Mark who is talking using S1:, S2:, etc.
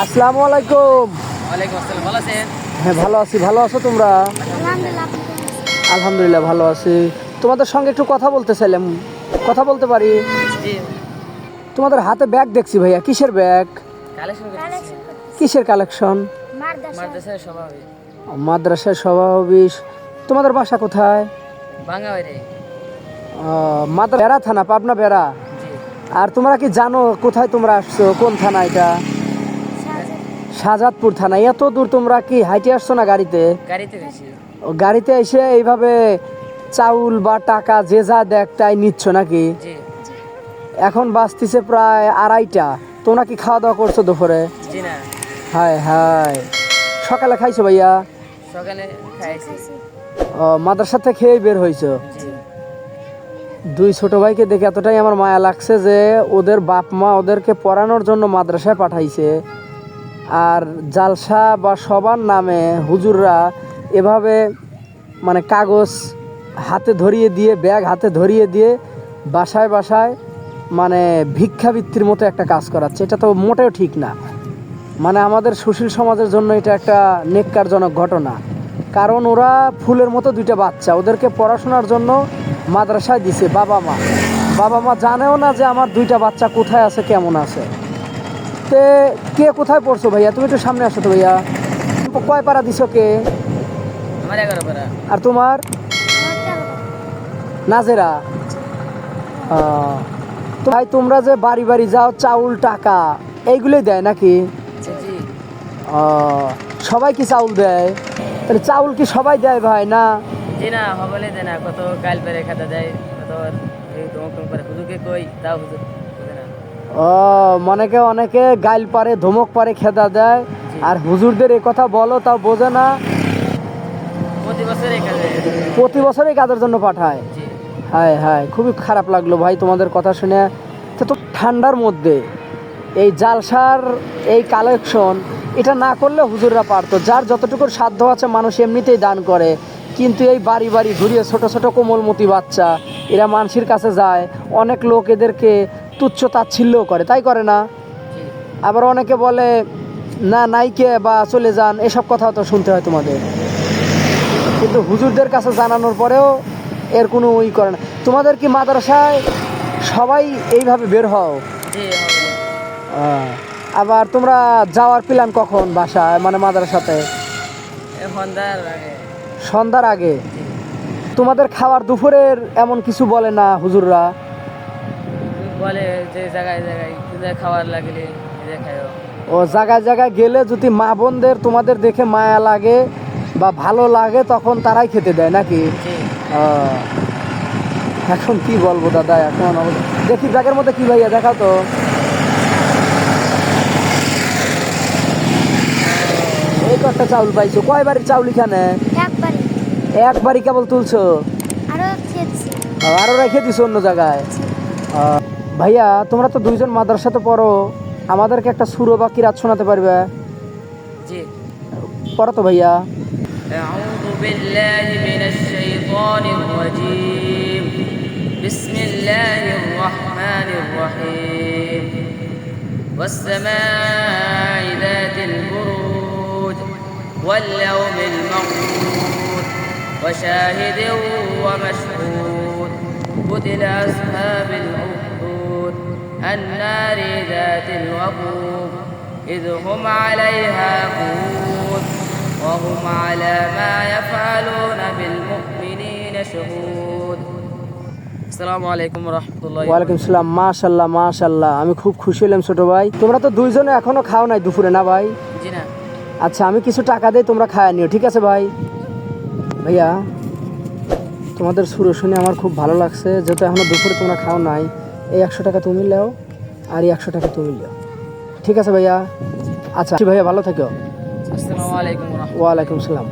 S1: আসসালামু আলাইকুম।
S2: ওয়ালাইকুম আসসালাম, ভালো আছেন?
S1: হ্যাঁ ভালো আছি, ভালো আছো তোমরা? আলহামদুলিল্লাহ ভালো আছি। তোমাদের সঙ্গে একটু কথা বলতে চাইলাম, কথা বলতে পারি?
S2: জি,
S1: তোমাদের হাতে ব্যাগ দেখছি ভাইয়া, কিসের ব্যাগ?
S2: কালেকশন করতেছি।
S1: কিসের কালেকশন?
S2: মাদ্রাসার স্বভাবে
S1: মাদ্রাসার সমাবেশ। তোমাদের বাসা কোথায়?
S2: ভাঙা বাইরে।
S1: মাদ্রাসা বেড়া থানা, পাবনা বেড়া।
S2: জি,
S1: আর তোমরা কি জানো কোথায় তোমরা আসছো, কোন থানা এটা? শাহজাদপুর থানা। এত দূর তোমরা কি হাইটে আসছো না গাড়িতে?
S2: গাড়িতে গেছি।
S1: গাড়িতে এসে এইভাবে চাউল বা টাকা যে যা দেখ তাই নিচ্ছ নাকি?
S2: জি,
S1: এখন বাজতিছে প্রায় 2:30। তোমরা কি খাওয়া দাওয়া করছো দুপুরে?
S2: জি না,
S1: হায় হায়, সকালে খাইছো ভাইয়া?
S2: সকালে খাইছি।
S1: মাদ্রাসা থেকে খেয়েই বের হয়েছো?
S2: জি,
S1: দুই ছোট ভাইকে দেখে এতটাই আমার মায়া লাগছে যে ওদের বাপ মা ওদেরকে পড়ানোর জন্য মাদ্রাসায় পাঠাইছে, আর জালসা বা সবার নামে হুজুররা এভাবে মানে কাগজ হাতে ধরিয়ে দিয়ে, ব্যাগ হাতে ধরিয়ে দিয়ে বাসায় বাসায় মানে ভিক্ষাবৃত্তির মতো একটা কাজ করাচ্ছে। এটা তো মোটেও ঠিক না। মানে আমাদের সুশীল সমাজের জন্য এটা একটা নেক্কারজনক ঘটনা। কারণ ওরা ফুলের মতো দুইটা বাচ্চা, ওদেরকে পড়াশোনার জন্য মাদ্রাসায় দিছে বাবা মা জানেও না যে আমার দুইটা বাচ্চা কোথায় আছে, কেমন আছে। তে কে কোথায় পড়ছো ভাইয়া? তুমি একটু সামনে আসো তো ভাইয়া। কয় পারা দিছো কে?
S2: আমার 11 পারা।
S1: আর তোমার? নাজেরা। তো ভাই তোমরা যে বাড়ি বাড়ি যাও, চাউল টাকা এইগুলোই দেয় নাকি?
S2: জি, জি,
S1: সবাই কি চাউল দেয়? তাহলে চাউল কি সবাই দেয় ভাই না?
S2: জি না, হবলে দেয় না। কত গাল পেরে খাতা দেয়, কত এই ধমক করে হুজুরকে কই তাও হুজুর বুঝে না।
S1: অনেকে গাইল পারে, ধমক পারে, খেদা দেয়। আর হুজুরদের এ কথা বলো তাও বোঝে না।
S2: প্রতি বছর এই কাজে।
S1: প্রতি বছরই কাজের জন্য পাঠায়।
S2: জি,
S1: হায় হায়, খুবই খারাপ লাগলো ভাই তোমাদের কথা শুনে। তো ঠান্ডার মধ্যে এই জালসার এই কালেকশন এটা না করলে হুজুররা পারতো। যার যতটুকু সাধ্য আছে মানুষ এমনিতেই দান করে, কিন্তু এই বাড়ি বাড়ি ঘুরিয়ে ছোট ছোট কোমলমতি বাচ্চা এরা মানুষের কাছে যায়, অনেক লোক এদেরকে তুচ্ছ তাচ্ছিল্যও করে, তাই করে না?
S2: জি,
S1: আবার অনেকে বলে না নাইকে বা চলে যান, এসব কথাও তো শুনতে হয় তোমাদের। কিন্তু হুজুরদের কাছে জানানোর পরেও এর কোনো করে না। তোমাদের কি মাদ্রাসায় সবাই এইভাবে বের হও?
S2: জি, হবলে।
S1: আবার তোমরা যাওয়ার প্ল্যান কখন বাসায়, মানে মাদ্রাসাতে?
S2: সন্ধ্যার আগে।
S1: সন্ধ্যার আগে।
S2: জি,
S1: তোমাদের খাওয়ার দুপুরের এমন কিছু বলে না হুজুররা?
S2: বলে যে জায়গায় জায়গায় কোথায় খাবার লাগলে নিজে খাইও।
S1: ও জায়গায় জায়গায় গেলে যদি মা বোনদের তোমাদের দেখে মায়া লাগে বা ভালো লাগে তখন তারাই খেতে দেয় নাকি?
S2: জি,
S1: এখন কি বলবো দাদা, এখন দেখি ব্যাগের মধ্যে কি ভাইয়া, দেখাও তো। এই কটা চাউল পাইছো? কয় বাড়ির চাউল এখানে? একবারই কেবল তুলছো? আরো রেখে দিছো অন্য জায়গায়? ভাইয়া তোমরা তো দুইজন মাদ্রাসাতে পড়ো, আমাদেরকে একটা সুরো বা কিরাত শোনাতে পারবে?
S2: জি।
S1: পড়ো তো ভাইয়া।
S2: أعوذ بالله من الشيطان الرجيم. بسم الله الرحمن الرحيم. والسماء ذات البروج واليوم الموعود وشاهد ومشهود. قتل أصحاب الأخدود النار ذات الوقود إذ هم عليها قعود وهم على ما يفعلون بالمؤمنين شهود. আসসালামু আলাইকুম রহমতুল্লাহ।
S1: ওয়ালাইকুম সালাম। মাশাল্লাহ মাশাল্লাহ, আমি খুব খুশি হলাম ছোট ভাই। তোমরা তো দুইজনে এখনো খাও নাই দুপুরে না ভাই?
S2: জি না।
S1: আচ্ছা আমি কিছু টাকা দিই, তোমরা খায় নিও, ঠিক আছে ভাই? ভাইয়া তোমাদের সুর শুনে আমার খুব ভালো লাগছে, যেহেতু এখনো দুপুরে তোমরা খাও নাই। এই 100 টাকা তুমি নাও আর এই 100 টাকা তুমি নাও, ঠিক আছে ভাইয়া? আচ্ছা ভাইয়া, ভালো থেকো।
S2: আসসালামু আলাইকুম রহমতুল্লাহ।
S1: ওয়ালাইকুম সালাম।